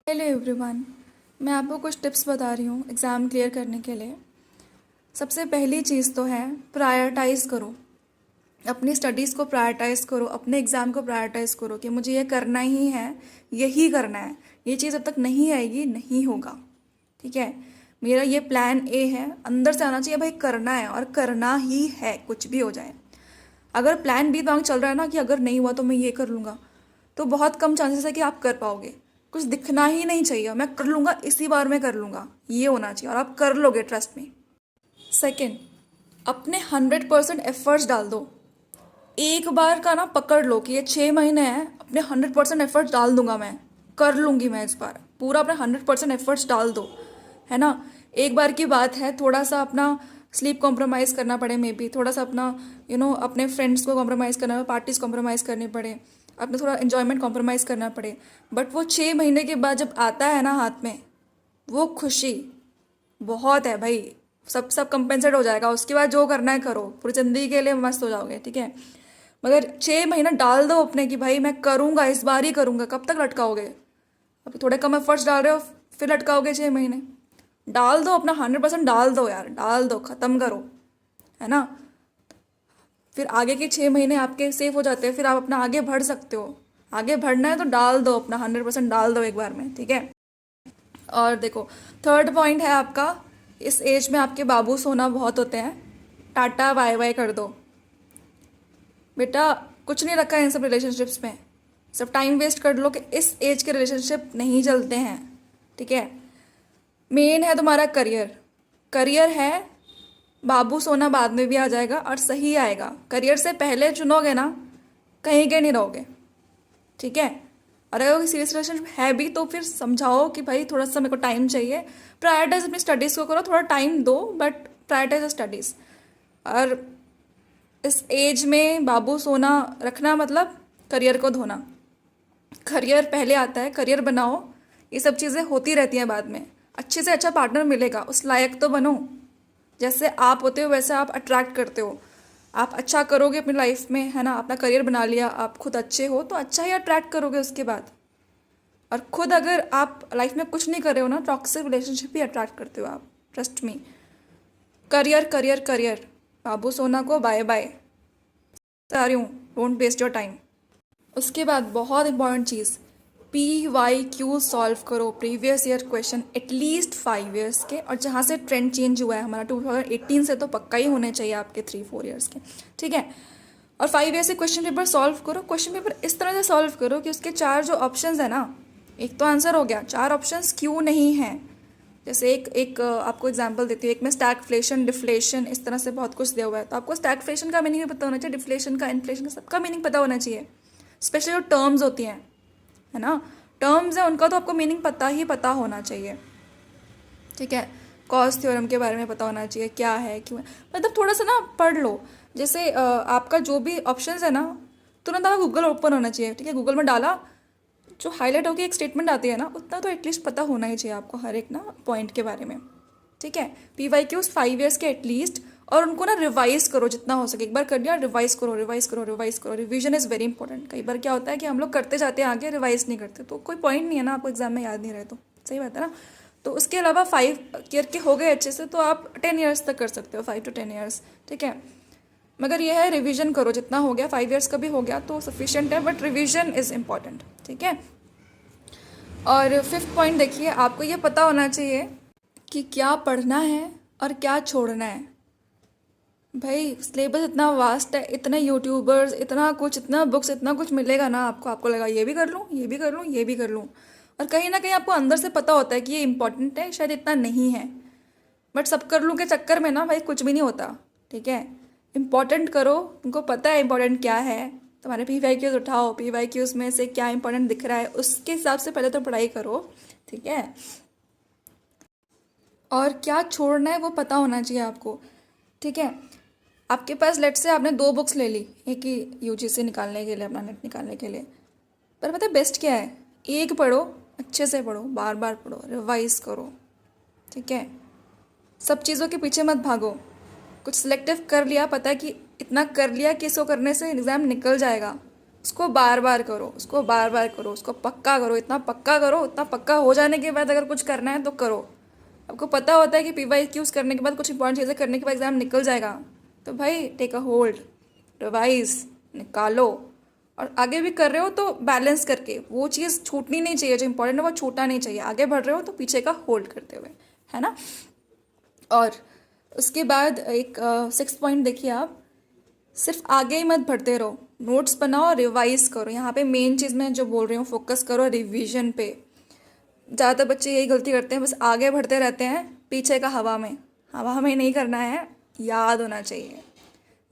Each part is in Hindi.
Hello everyone. मैं आपको कुछ टिप्स बता रही हूँ एग्ज़ाम क्लियर करने के लिए। सबसे पहली चीज़ तो है प्रायोरिटाइज़ करो, अपनी स्टडीज़ को प्रायोरिटाइज़ करो, अपने एग्ज़ाम को प्रायोरिटाइज़ करो कि मुझे ये करना ही है, यही करना है। ये चीज़ जब तक नहीं आएगी नहीं होगा, ठीक है। मेरा ये प्लान ए है, अंदर से आना चाहिए भाई करना है और करना ही है, कुछ भी हो जाए। अगर प्लान बी दिमाग चल रहा है ना कि अगर नहीं हुआ तो मैं ये कर लूँगा, तो बहुत कम चांसेस है कि आप कर पाओगे। कुछ दिखना ही नहीं चाहिए, मैं कर लूँगा, इसी बार में कर लूँगा, ये होना चाहिए और आप कर लोगे, ट्रस्ट में। सेकेंड, अपने 100% एफर्ट्स डाल दो। एक बार का ना पकड़ लो कि ये 6 महीने हैं, अपने 100% एफर्ट्स डाल दूंगा, मैं कर लूँगी, मैं इस बार पूरा अपने 100% एफर्ट्स डाल दो, है ना। एक बार की बात है, थोड़ा सा अपना स्लीप कॉम्प्रोमाइज़ करना पड़े, मे बी थोड़ा सा अपना अपने फ्रेंड्स को कॉम्प्रोमाइज़ करना, पार्टीज कॉम्प्रोमाइज़ करनी पड़े, अपने थोड़ा इन्जॉयमेंट कॉम्प्रोमाइज़ करना पड़े, बट वो 6 महीने के बाद जब आता है ना हाथ में, वो खुशी बहुत है भाई। सब सब कंपेंसेट हो जाएगा, उसके बाद जो करना है करो, पूरी ज़िंदगी के लिए मस्त हो जाओगे, ठीक है। मगर 6 महीना डाल दो अपने कि भाई मैं करूँगा, इस बार ही करूँगा। कब तक लटकाओगे? अभी थोड़े कम एफर्ट्स डाल रहे हो, फिर लटकाओगे 6 महीने। डाल दो अपना 100% डाल दो यार, डाल दो, ख़त्म करो, है ना। फिर आगे के 6 महीने आपके सेफ हो जाते हैं, फिर आप अपना आगे बढ़ सकते हो। आगे बढ़ना है तो डाल दो, अपना 100% डाल दो एक बार में, ठीक है। और देखो, थर्ड पॉइंट है आपका, इस एज में आपके बाबू सोना बहुत होते हैं, टाटा बाय बाय कर दो बेटा। कुछ नहीं रखा है इन सब रिलेशनशिप्स में, सब टाइम वेस्ट कर लो कि इस एज के रिलेशनशिप नहीं चलते हैं, ठीक है। मेन है तुम्हारा करियर, करियर है, बाबू सोना बाद में भी आ जाएगा और सही आएगा। करियर से पहले चुनोगे ना, कहीं के नहीं रहोगे, ठीक है। और अगर कोई सीरियस रिलेशनशिप है भी तो फिर समझाओ कि भाई थोड़ा सा मेरे को टाइम चाहिए, प्रायोरिटाइज अपनी स्टडीज़ को करो, थोड़ा टाइम दो, बट प्रायोरिटाइज स्टडीज़। और इस एज में बाबू सोना रखना मतलब करियर को धोना। करियर पहले आता है, करियर बनाओ, ये सब चीज़ें होती रहती हैं बाद में। अच्छे से अच्छा पार्टनर मिलेगा, उस लायक तो बनो। जैसे आप होते हो वैसे आप अट्रैक्ट करते हो। आप अच्छा करोगे अपनी लाइफ में, है ना, अपना करियर बना लिया, आप खुद अच्छे हो तो अच्छा ही अट्रैक्ट करोगे उसके बाद। और खुद अगर आप लाइफ में कुछ नहीं कर रहे हो ना, टॉक्सिक रिलेशनशिप भी अट्रैक्ट करते हो आप, trust me. Career career career, बाबू सोना को बाय बाय, बता रही हूँ, डोंट वेस्ट योर टाइम। उसके बाद बहुत इंपॉर्टेंट चीज़, PYQ सॉल्व करो, previous year question at least 5 years के, और जहाँ से ट्रेंड चेंज हुआ है हमारा 2018 से, तो पक्का ही होने चाहिए आपके 3-4 ईयर्स के, ठीक है। और 5 ईयर्स से क्वेश्चन पेपर सॉल्व करो। क्वेश्चन पेपर इस तरह से सॉल्व करो कि उसके 4 जो ऑप्शंस है ना, एक तो आंसर हो गया, 4 ऑप्शंस क्यों नहीं हैं। जैसे एक एक आपको एग्जांपल देती हूँ, एक में स्टैगफ्लेशन, डिफ्लेशन, इस तरह से बहुत कुछ दिया हुआ है, तो आपको स्टैगफ्लेशन का मीनिंग भी पता होना चाहिए, डिफ्लेशन का, इन्फ्लेशन का, सबका मीनिंग पता होना चाहिए। स्पेशली जो टर्म्स होती हैं, है ना, टर्म्स है उनका तो आपको मीनिंग पता होना चाहिए, ठीक है। कॉस थ्योरम के बारे में पता होना चाहिए, क्या है क्यों है, मतलब थोड़ा सा ना पढ़ लो। जैसे आपका जो भी ऑप्शंस है ना, तुरंत आपका गूगल ओपन होना चाहिए, ठीक है। गूगल में डाला, जो हाईलाइट होकर एक स्टेटमेंट आती है ना, उतना तो एटलीस्ट पता होना ही चाहिए आपको हर एक ना पॉइंट के बारे में, ठीक है। PYQs 5 ईयर्स के एटलीस्ट, और उनको ना रिवाइज करो जितना हो सके। एक बार कर लिया, रिवाइज करो, रिवाइज करो, रिवाइज करो। Revision is very important. कई बार क्या होता है कि हम लोग करते जाते हैं आगे, रिवाइज नहीं करते, तो कोई पॉइंट नहीं है ना, आपको एग्जाम में याद नहीं रहे तो, सही बात है ना। तो उसके अलावा 5 ईयर के हो गए अच्छे से, तो आप 10 ईयर्स तक कर सकते हो, 5 to 10 ईयर्स, ठीक है। मगर यह है, रिवीजन करो जितना हो गया, 5 ईयर्स का भी हो गया तो सफिशिएंट है, बट रिवीजन इज़ इम्पॉर्टेंट, ठीक है। और फिफ्थ पॉइंट देखिए, आपको ये पता होना चाहिए कि क्या पढ़ना है और क्या छोड़ना है। भाई सिलेबस इतना वास्ट है, इतने यूट्यूबर्स, इतना कुछ, इतना बुक्स, इतना कुछ मिलेगा ना आपको लगा ये भी कर लूँ, ये भी कर लूँ, ये भी कर लूँ, और कहीं ना कहीं आपको अंदर से पता होता है कि ये इंपॉर्टेंट है, शायद इतना नहीं है, बट सब कर लूँ के चक्कर में ना भाई कुछ भी नहीं होता, ठीक है। इंपॉर्टेंट करो, तुमको पता है इंपॉर्टेंट क्या है, तुम्हारे PYQs उठाओ, PYQs में से क्या इंपॉर्टेंट दिख रहा है उसके हिसाब से पहले तो पढ़ाई करो, ठीक है। और क्या छोड़ना है वो पता होना चाहिए आपको, ठीक है। आपके पास लेट से आपने 2 बुक्स ले ली, एक ही UGC निकालने के लिए, अपना नेट निकालने के लिए, पर पता है बेस्ट क्या है, एक पढ़ो, अच्छे से पढ़ो, बार बार पढ़ो, रिवाइज करो, ठीक है। सब चीज़ों के पीछे मत भागो। कुछ सिलेक्टिव कर लिया, पता है कि इतना कर लिया कि इसको करने से एग्ज़ाम निकल जाएगा, उसको बार बार करो, उसको बार बार करो, उसको पक्का करो, इतना पक्का करो, इतना पक्का हो जाने के बाद अगर कुछ करना है तो करो। आपको पता होता है कि PYQs करने के बाद कुछ इंपॉर्टेंट चीज़ें करने के बाद एग्ज़ाम निकल जाएगा, तो भाई टेक अ होल्ड, रिवाइज, निकालो। और आगे भी कर रहे हो तो बैलेंस करके, वो चीज़ छूटनी नहीं चाहिए, जो इंपॉर्टेंट है वो छूटना नहीं चाहिए। आगे बढ़ रहे हो तो पीछे का होल्ड करते हुए, है ना। और उसके बाद एक 6 पॉइंट देखिए आप, सिर्फ आगे ही मत बढ़ते रहो, नोट्स बनाओ, रिवाइज करो। यहाँ पे मेन चीज़ मैं जो बोल रही हूँ, फोकस करो रिवीजन पे। ज़्यादातर बच्चे यही गलती करते हैं, बस आगे बढ़ते रहते हैं पीछे का हवा में। हवा में नहीं करना है, याद होना चाहिए।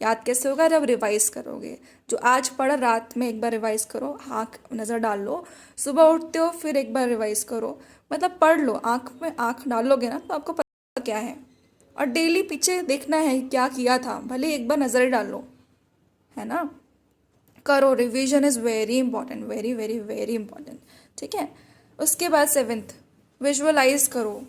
याद कैसे होगा, जब रिवाइज करोगे। जो आज पढ़ा रात में एक बार रिवाइज करो, आँख नज़र डाल लो, सुबह उठते हो फिर एक बार रिवाइज करो, मतलब पढ़ लो, आँख में आँख डालोगे ना तो आपको पता क्या है। और डेली पीछे देखना है क्या किया था, भले एक बार नज़र ही डाल लो, है ना। करो, revision is very important, very very very important, ठीक है। उसके बाद 7th, विजुअलाइज करो।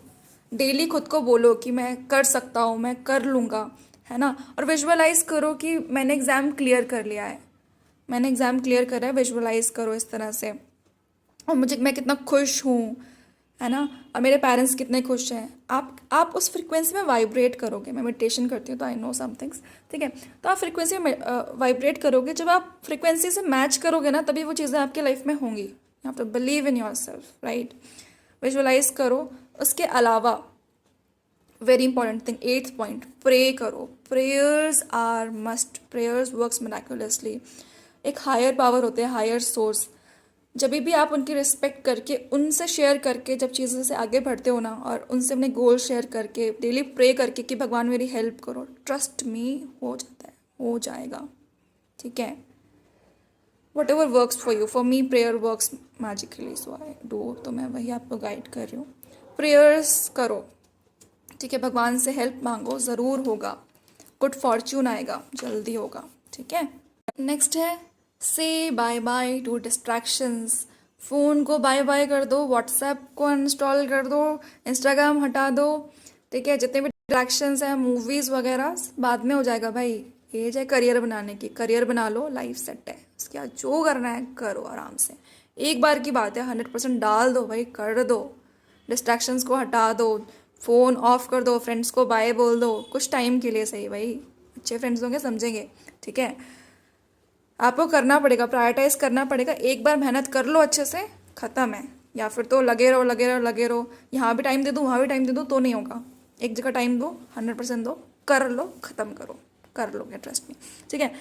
डेली खुद को बोलो कि मैं कर सकता हूँ, मैं कर लूँगा, है ना। और विजुअलाइज करो कि मैंने एग्ज़ाम क्लियर कर लिया है, मैंने एग्ज़ाम क्लियर करा है। विजुअलाइज करो इस तरह से, और मैं कितना खुश हूँ, है ना। और मेरे पेरेंट्स कितने खुश हैं। आप उस फ्रिक्वेंसी में वाइब्रेट करोगे। मैं मेडिटेशन करती हूँ तो आई नो सम थिंग्स, ठीक है। तो आप फ्रिक्वेंसी में वाइब्रेट करोगे। जब आप फ्रिक्वेंसी से मैच करोगे ना, तभी वो चीज़ें आपकी लाइफ में होंगी। You have to believe in yourself, right. Visualize करो। उसके अलावा very important thing, 8th point, pray करो। Prayers are must, prayers works miraculously. एक हायर पावर होते हैं, हायर सोर्स। जब भी आप उनकी रिस्पेक्ट करके, उनसे शेयर करके जब चीज़ों से आगे बढ़ते हो ना, और उनसे अपने गोल शेयर करके, डेली प्रे करके कि भगवान मेरी हेल्प करो, ट्रस्ट मी, हो जाता है, हो जाएगा, ठीक है। What ever works for you, for me prayer works magically, so I do. तो मैं वही आपको गाइड कर रही हूँ। प्रेयर्स करो, ठीक है। भगवान से हेल्प मांगो, ज़रूर होगा। गुड फॉर्च्यून आएगा, जल्दी होगा, ठीक है। नेक्स्ट है, say bye bye to distractions. Phone को बाय बाय कर दो, व्हाट्सएप को अनइंस्टॉल कर दो, इंस्टाग्राम हटा दो, ठीक है। जितने भी डिस्ट्रैक्शंस हैं, मूवीज़ वगैरह, बाद में हो जाएगा भाई। एज है करियर बनाने की, करियर बना लो, लाइफ सेट है। उसके बाद जो करना है करो आराम से, एक बार की बात है, 100% डाल दो भाई, कर दो। डिस्ट्रैक्शंस को हटा दो, फ़ोन ऑफ कर दो, फ्रेंड्स को बाय बोल दो, कुछ टाइम के लिए सही भाई, अच्छे फ्रेंड्स होंगे, समझेंगे, ठीक है। आपको करना पड़ेगा, प्रायोरिटाइज करना पड़ेगा। एक बार मेहनत कर लो अच्छे से, ख़त्म है। या फिर तो लगे रहो लगे रहो लगे रहो, यहाँ भी टाइम दे दूँ वहाँ भी टाइम दे दूँ, तो नहीं होगा। एक जगह टाइम दो, 100% दो, कर लो, ख़त्म करो, कर लोगे, ट्रस्ट में, ठीक है।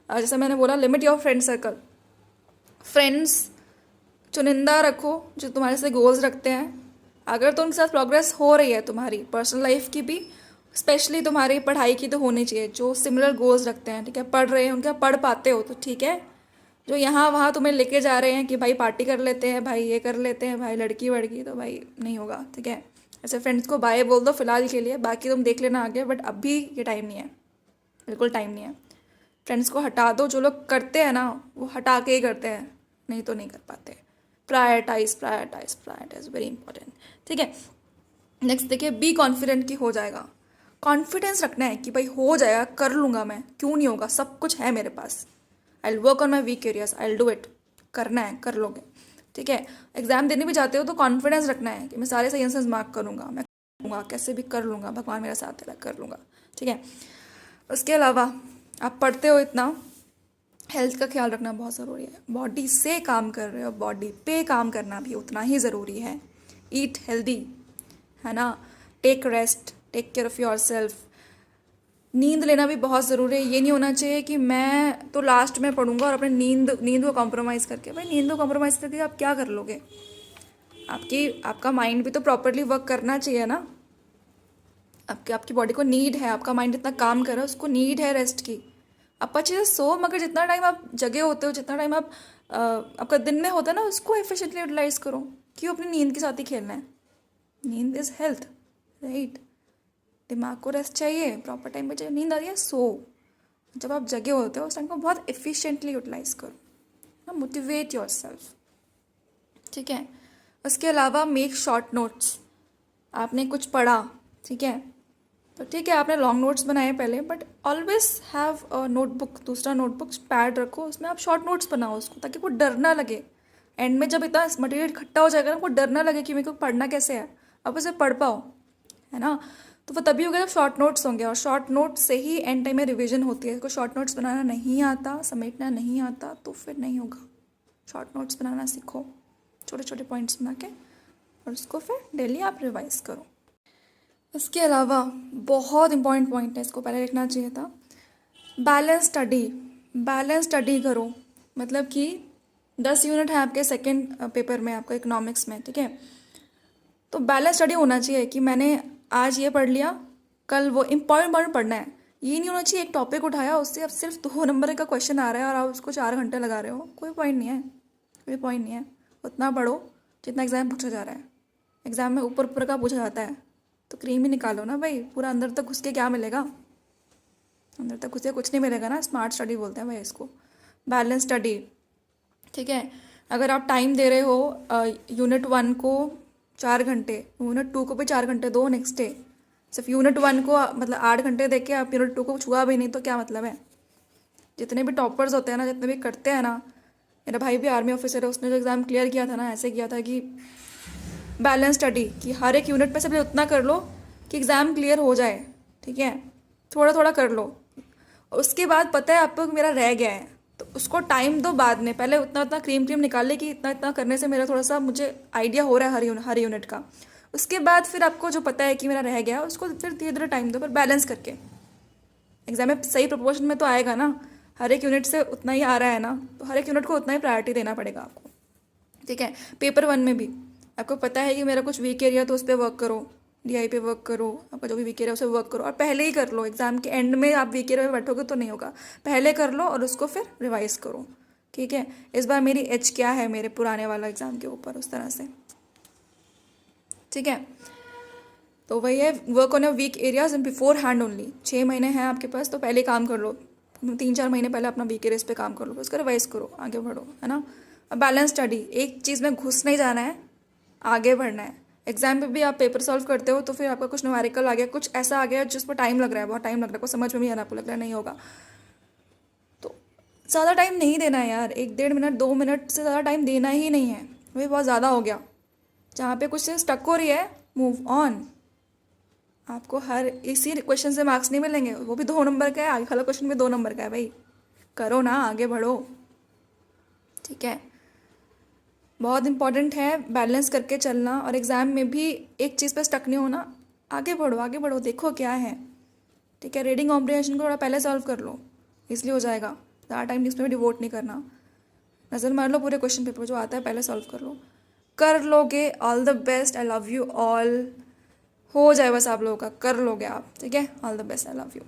जैसे मैंने बोला, limit your friend circle. Friends चुनिंदा रखो जो तुम्हारे से गोल्स रखते हैं। अगर तो उनके साथ प्रोग्रेस हो रही है तुम्हारी पर्सनल लाइफ की भी, स्पेशली तुम्हारी पढ़ाई की, तो होनी चाहिए। जो सिमिलर गोल्स रखते हैं, ठीक है, पढ़ रहे हैं, उनका पढ़ पाते हो तो ठीक है। जो यहाँ वहाँ तुम्हें लेके जा रहे हैं कि भाई पार्टी कर लेते हैं, भाई ये कर लेते हैं, भाई लड़की वड़की, तो भाई नहीं होगा, ठीक है। ऐसे फ्रेंड्स को बाय बोल दो फिलहाल के लिए, बाकी तुम देख लेना आगे, बट अभी ये टाइम नहीं है, बिल्कुल टाइम नहीं है। फ्रेंड्स को हटा दो, जो लोग करते हैं ना वो हटा के ही करते हैं, नहीं तो नहीं कर पाते। Prioritise prioritise prioritise, very important, ठीक है। नेक्स्ट देखिए, बी कॉन्फिडेंट की हो जाएगा। कॉन्फिडेंस रखना है कि भाई हो जाएगा, कर लूँगा मैं, क्यों नहीं होगा, सब कुछ है मेरे पास। I will work on my weak areas, I will do it. करना है, कर लोगे, ठीक है। एग्जाम देने भी जाते हो तो कॉन्फिडेंस रखना है कि मैं सारे सही आंसर्स मार्क करूँगा, मैं करूँगा, कैसे भी कर लूँगा, भगवान मेरा साथ देगा, कर लूँगा, ठीक है। उसके अलावा आप पढ़ते हो इतना, हेल्थ का ख्याल रखना बहुत ज़रूरी है। बॉडी से काम कर रहे हो, बॉडी पे काम करना भी उतना ही ज़रूरी है। ईट हेल्दी, है ना। Take rest, take care of your self. नींद लेना भी बहुत ज़रूरी है। ये नहीं होना चाहिए कि मैं तो लास्ट में पढ़ूंगा और अपने नींद को कॉम्प्रोमाइज़ करके, भाई नींद को कॉम्प्रोमाइज़ करके आप क्या कर लोगे। आपका माइंड भी तो प्रॉपरली वर्क करना चाहिए ना। आपकी बॉडी को नीड है, आपका माइंड इतना काम कर रहा है, उसको नीड है रेस्ट की। आप अच्छे से सो, मगर जितना टाइम आप जगे होते हो, जितना टाइम आपका दिन में होता है ना, उसको एफिशिएंटली यूटिलाइज करो। क्यों अपनी नींद के साथ ही खेलना है। नींद इज़ हेल्थ, राइट। दिमाग को रेस्ट चाहिए, प्रॉपर टाइम पे चाहिए। नींद आ रही है, सो। जब आप जगे होते हो उस टाइम को बहुत एफिशिएंटली यूटिलाइज करो ना, मोटिवेट योर सेल्फ, ठीक है। उसके अलावा मेक शॉर्ट नोट्स। आपने कुछ पढ़ा, ठीक है, तो ठीक है, आपने लॉन्ग नोट्स बनाए पहले, but always have a notebook, दूसरा नोटबुक पैड रखो, उसमें आप शॉर्ट नोट्स बनाओ उसको, ताकि वो डर ना लगे। एंड में जब इतना मटेरियल इकट्ठा हो जाएगा ना, वो डर ना लगे कि मेरे को पढ़ना कैसे है, आप उसे पढ़ पाओ, है ना। तो वो तभी होगा जब शॉर्ट नोट्स होंगे, और शॉर्ट नोट से ही एंड टाइम में रिवीजन होती है। कोई शॉर्ट नोट्स बनाना नहीं आता, समेटना नहीं आता, तो फिर नहीं होगा। शॉर्ट नोट्स बनाना सीखो, छोटे छोटे पॉइंट्स बना के, और उसको फिर डेली आप रिवाइज करो। इसके अलावा बहुत इंपॉर्टेंट पॉइंट है, इसको पहले लिखना चाहिए था, बैलेंस स्टडी। बैलेंस स्टडी करो, मतलब कि 10 यूनिट है आपके सेकेंड पेपर में, आपका इकोनॉमिक्स में, ठीक है। तो बैलेंस स्टडी होना चाहिए कि मैंने आज ये पढ़ लिया, कल वो इम्पॉर्टेंट पढ़ना है। ये नहीं होना चाहिए एक टॉपिक उठाया, उससे अब सिर्फ 2 नंबर का क्वेश्चन आ रहा है और आप उसको 4 घंटे लगा रहे हो। कोई पॉइंट नहीं है, कोई पॉइंट नहीं है। उतना पढ़ो जितना एग्जाम पूछा जा रहा है। एग्जाम में ऊपर ऊपर का पूछा जाता है, तो क्रीम ही निकालो ना भाई, पूरा अंदर तक घुस के क्या मिलेगा? अंदर तक घुस के कुछ नहीं मिलेगा ना। स्मार्ट स्टडी बोलते हैं भाई इसको, बैलेंस स्टडी, ठीक है। अगर आप टाइम दे रहे हो यूनिट 1 को 4 घंटे, यूनिट 2 को भी 4 घंटे दो नेक्स्ट डे। सिर्फ यूनिट 1 को मतलब 8 घंटे दे के आप यूनिट 2 को छुआ भी नहीं, तो क्या मतलब है? जितने भी टॉपर्स होते हैं ना, जितने भी करते हैं ना, मेरा भाई भी आर्मी ऑफिसर है, उसने जो एग्ज़ाम क्लियर किया था ना, ऐसे किया था कि बैलेंस स्टडी, कि हर एक यूनिट में से उतना कर लो कि एग्ज़ाम क्लियर हो जाए, ठीक है। थोड़ा थोड़ा कर लो, उसके बाद पता है आपको मेरा रह गया है, तो उसको टाइम दो बाद में। पहले उतना उतना क्रीम निकाल ले कि इतना इतना करने से मेरा थोड़ा सा मुझे आइडिया हो रहा है हर यूनिट का। उसके बाद फिर आपको जो पता है कि मेरा रह गया, उसको फिर धीरे धीरे टाइम दो, पर बैलेंस करके। एग्जाम में सही प्रोपोर्शन में तो आएगा ना, हर एक यूनिट से उतना ही आ रहा है ना, तो हर एक यूनिट को उतना ही प्रायोरिटी देना पड़ेगा आपको, ठीक है। पेपर 1 में भी आपको पता है कि मेरा कुछ वीक एरिया, तो उस पर वर्क करो, डीआई पे वर्क करो, आपका जो भी वीक एरिया उस पर वर्क करो, और पहले ही कर लो। एग्जाम के एंड में आप वीक एरिया में बैठोगे तो नहीं होगा, पहले कर लो और उसको फिर रिवाइज करो, ठीक है। इस बार मेरी एज क्या है मेरे पुराने वाला एग्जाम के ऊपर, उस तरह से, ठीक है। तो वही है, work on your weak areas and before hand only. 6 महीने हैं आपके पास, तो पहले काम कर लो, 3-4 महीने पहले अपना वीक एरियाज पे काम कर लो, उसका रिवाइज करो, आगे बढ़ो, है ना। अब बैलेंस स्टडी, एक चीज़ में घुस नहीं जाना है, आगे बढ़ना है। एग्जाम पे भी आप पेपर सॉल्व करते हो, तो फिर आपका कुछ न्यूमेरिकल आ गया, कुछ ऐसा आ गया जिस पर टाइम लग रहा है, बहुत टाइम लग रहा है, को समझ में भी आना, आपको लग रहा है नहीं होगा, तो ज़्यादा टाइम नहीं देना है यार। 1-1.5 मिनट 2 मिनट से ज़्यादा टाइम देना ही नहीं है, वही बहुत ज़्यादा हो गया। जहाँ पे कुछ स्टक हो रही है, मूव ऑन। आपको हर इसी क्वेश्चन से मार्क्स नहीं मिलेंगे, वो भी 2 नंबर का है, आगे वाला क्वेश्चन भी 2 नंबर का है भाई। करो ना, आगे बढ़ो, ठीक है। बहुत इंपॉर्टेंट है बैलेंस करके चलना, और एग्ज़ाम में भी एक चीज़ पे स्टक नहीं होना। आगे बढ़ो, आगे बढ़ो, देखो क्या है, ठीक है। रीडिंग कॉम्प्रिहेंशन को थोड़ा पहले सॉल्व कर लो, इसलिए हो जाएगा। ज़्यादा टाइम इसमें भी डिवोट नहीं करना, नज़र मार लो पूरे क्वेश्चन पेपर, जो आता है पहले सॉल्व कर लो, कर लोगे। All the best, I love you all. हो जाए बस आप लोगों का, कर लोगे आप, ठीक है। All the best, I love you.